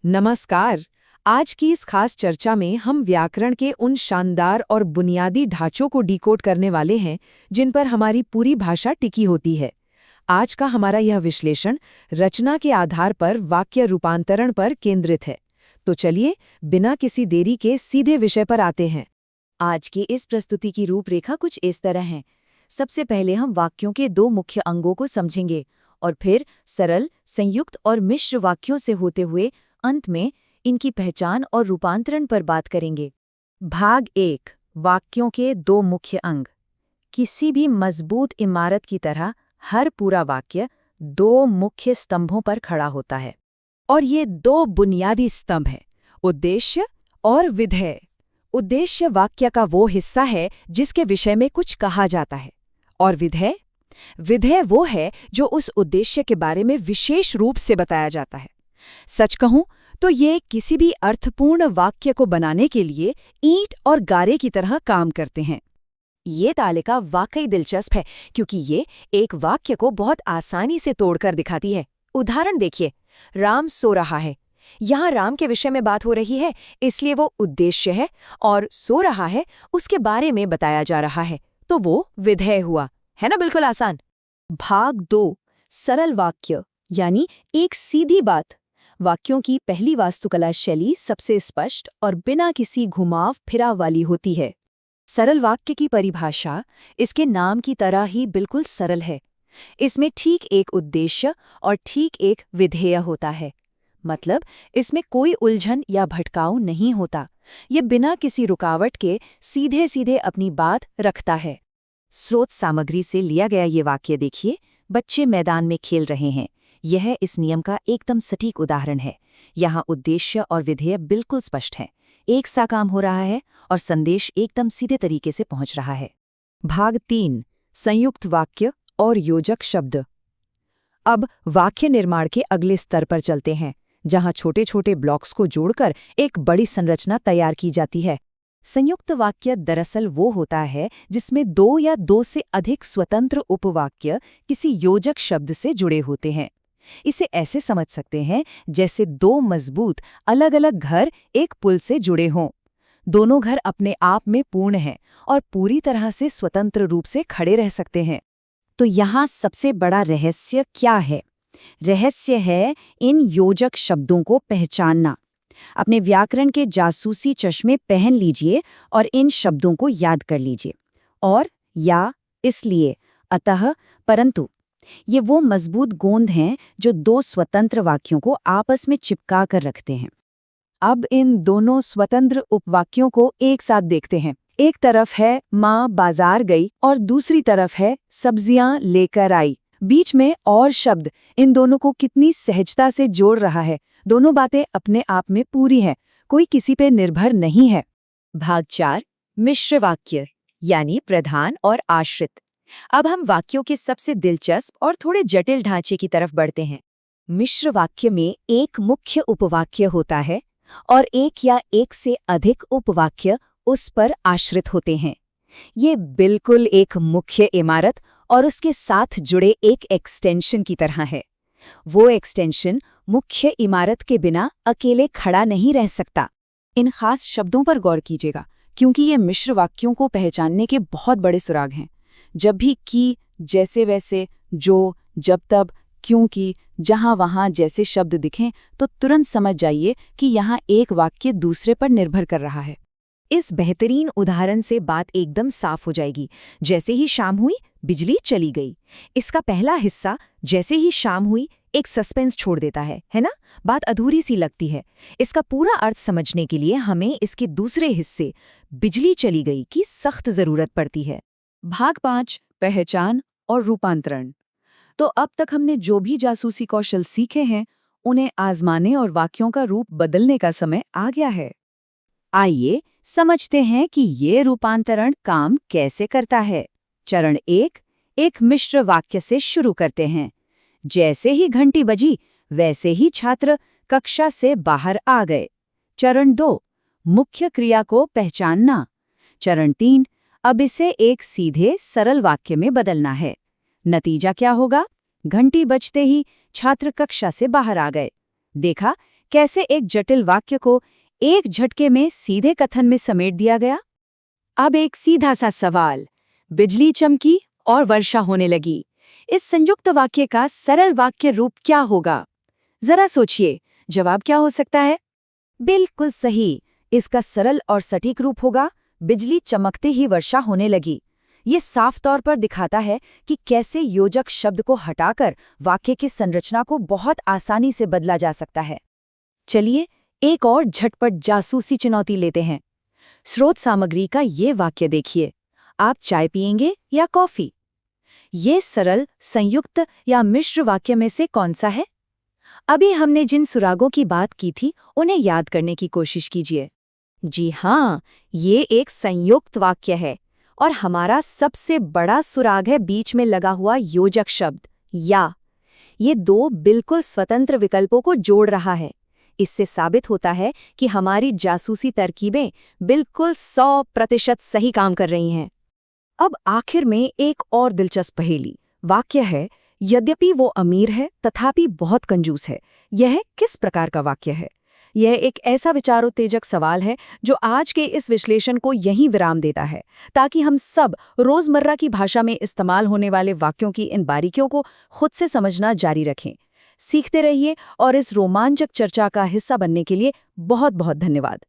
नमस्कार। आज की इस खास चर्चा में हम व्याकरण के उन शानदार और बुनियादी ढांचों को डिकोड करने वाले हैं जिन पर हमारी पूरी भाषा टिकी होती है। आज का हमारा यह विश्लेषण रचना के आधार पर वाक्य रूपांतरण पर केंद्रित है। तो चलिए, बिना किसी देरी के सीधे विषय पर आते हैं। आज की इस प्रस्तुति की रूपरेखा कुछ इस तरह है। सबसे पहले हम वाक्यों के दो मुख्य अंगों को समझेंगे और फिर सरल, संयुक्त और मिश्र वाक्यों से होते हुए अंत में इनकी पहचान और रूपांतरण पर बात करेंगे। भाग 1, वाक्यों के दो मुख्य अंग। किसी भी मजबूत इमारत की तरह हर पूरा वाक्य दो मुख्य स्तंभों पर खड़ा होता है, और ये दो बुनियादी स्तंभ हैं, उद्देश्य और विधेय। उद्देश्य वाक्य का वो हिस्सा है जिसके विषय में कुछ कहा जाता है, और विधेय वो है जो उस उद्देश्य के बारे में विशेष रूप से बताया जाता है। सच कहूं तो ये किसी भी अर्थपूर्ण वाक्य को बनाने के लिए ईंट और गारे की तरह काम करते हैं। ये तालिका वाकई दिलचस्प है क्योंकि ये एक वाक्य को बहुत आसानी से तोड़कर दिखाती है। उदाहरण देखिए, राम सो रहा है। यहाँ राम के विषय में बात हो रही है, इसलिए वो उद्देश्य है, और सो रहा है उसके बारे में बताया जा रहा है, तो वो विधेय हुआ। है ना, बिल्कुल आसान। भाग 2, सरल वाक्य यानी एक सीधी बात। वाक्यों की पहली वास्तुकला शैली सबसे स्पष्ट और बिना किसी घुमाव फिराव वाली होती है। सरल वाक्य की परिभाषा इसके नाम की तरह ही बिल्कुल सरल है। इसमें ठीक एक उद्देश्य और ठीक एक विधेय होता है। मतलब इसमें कोई उलझन या भटकाव नहीं होता। ये बिना किसी रुकावट के सीधे सीधे अपनी बात रखता है। स्रोत सामग्री से लिया गया ये वाक्य देखिए। बच्चे मैदान में खेल रहे हैं। यह इस नियम का एकदम सटीक उदाहरण है। यहाँ उद्देश्य और विधेय बिल्कुल स्पष्ट हैं। एक सा काम हो रहा है और संदेश एकदम सीधे तरीके से पहुंच रहा है। भाग 3, संयुक्त वाक्य और योजक शब्द। अब वाक्य निर्माण के अगले स्तर पर चलते हैं, जहां छोटे छोटे ब्लॉक्स को जोड़कर एक बड़ी संरचना तैयार की जाती है। संयुक्त वाक्य दरअसल वो होता है जिसमें दो या दो से अधिक स्वतंत्र उपवाक्य किसी योजक शब्द से जुड़े होते हैं। इसे ऐसे समझ सकते हैं जैसे दो मजबूत अलग अलग घर एक पुल से जुड़े हों। दोनों घर अपने आप में पूर्ण हैं और पूरी तरह से स्वतंत्र रूप से खड़े रह सकते हैं। तो यहाँ सबसे बड़ा रहस्य क्या है? रहस्य है इन योजक शब्दों को पहचानना। अपने व्याकरण के जासूसी चश्मे पहन लीजिए और इन शब्दों को याद कर लीजिए। और, या, इसलिए, अतः, परंतु, ये वो मजबूत गोंद हैं जो दो स्वतंत्र वाक्यों को आपस में चिपका कर रखते हैं। अब इन दोनों स्वतंत्र उपवाक्यों को एक साथ देखते हैं। एक तरफ है माँ बाजार गई और दूसरी तरफ है सब्जियां लेकर आई। बीच में और शब्द इन दोनों को कितनी सहजता से जोड़ रहा है। दोनों बातें अपने आप में पूरी हैं, कोई किसी पे निर्भर नहीं है। भाग 4, मिश्र वाक्य यानी प्रधान और आश्रित। अब हम वाक्यों के सबसे दिलचस्प और थोड़े जटिल ढांचे की तरफ बढ़ते हैं। मिश्र वाक्य में एक मुख्य उपवाक्य होता है और एक या एक से अधिक उपवाक्य उस पर आश्रित होते हैं। ये बिल्कुल एक मुख्य इमारत और उसके साथ जुड़े एक एक्सटेंशन की तरह है। वो एक्सटेंशन मुख्य इमारत के बिना अकेले खड़ा नहीं रह सकता। इन खास शब्दों पर गौर कीजिएगा क्योंकि ये मिश्र वाक्यों को पहचानने के बहुत बड़े सुराग हैं। जब भी की, जैसे वैसे, जो, जब तब, क्योंकि, जहां वहां जैसे शब्द दिखें तो तुरंत समझ जाइए कि यहाँ एक वाक्य दूसरे पर निर्भर कर रहा है। इस बेहतरीन उदाहरण से बात एकदम साफ हो जाएगी। जैसे ही शाम हुई, बिजली चली गई। इसका पहला हिस्सा जैसे ही शाम हुई एक सस्पेंस छोड़ देता है ना? बात अधूरी सी लगती है। इसका पूरा अर्थ समझने के लिए हमें इसके दूसरे हिस्से बिजली चली गई की सख्त जरूरत पड़ती है। भाग 5, पहचान और रूपांतरण। तो अब तक हमने जो भी जासूसी कौशल सीखे हैं उन्हें आजमाने और वाक्यों का रूप बदलने का समय आ गया है। आइए समझते हैं कि ये रूपांतरण काम कैसे करता है। चरण 1, एक मिश्र वाक्य से शुरू करते हैं। जैसे ही घंटी बजी वैसे ही छात्र कक्षा से बाहर आ गए। चरण 2, मुख्य क्रिया को पहचानना। चरण 3, अब इसे एक सीधे सरल वाक्य में बदलना है। नतीजा क्या होगा? घंटी बजते ही छात्र कक्षा से बाहर आ गए। देखा कैसे एक जटिल वाक्य को एक झटके में सीधे कथन में समेट दिया गया। अब एक सीधा सा सवाल, बिजली चमकी और वर्षा होने लगी, इस संयुक्त वाक्य का सरल वाक्य रूप क्या होगा? जरा सोचिए, जवाब क्या हो सकता है? बिल्कुल सही, इसका सरल और सटीक रूप होगा, बिजली चमकते ही वर्षा होने लगी। ये साफ तौर पर दिखाता है कि कैसे योजक शब्द को हटाकर वाक्य की संरचना को बहुत आसानी से बदला जा सकता है। चलिए एक और झटपट जासूसी चुनौती लेते हैं। स्रोत सामग्री का ये वाक्य देखिए, आप चाय पिएंगे या कॉफी? ये सरल, संयुक्त या मिश्र वाक्य में से कौन सा है? अभी हमने जिन सुरागों की बात की थी उन्हें याद करने की कोशिश कीजिए। जी हाँ, ये एक संयुक्त वाक्य है और हमारा सबसे बड़ा सुराग है बीच में लगा हुआ योजक शब्द या। ये दो बिल्कुल स्वतंत्र विकल्पों को जोड़ रहा है। इससे साबित होता है कि हमारी जासूसी तरकीबें बिल्कुल 100% सही काम कर रही हैं। अब आखिर में एक और दिलचस्प पहेली। वाक्य है, यद्यपि वो अमीर है तथापि बहुत कंजूस है। यह किस प्रकार का वाक्य है? यह एक ऐसा विचारोत्तेजक सवाल है जो आज के इस विश्लेषण को यहीं विराम देता है, ताकि हम सब रोजमर्रा की भाषा में इस्तेमाल होने वाले वाक्यों की इन बारीकियों को खुद से समझना जारी रखें। सीखते रहिए और इस रोमांचक चर्चा का हिस्सा बनने के लिए बहुत बहुत धन्यवाद।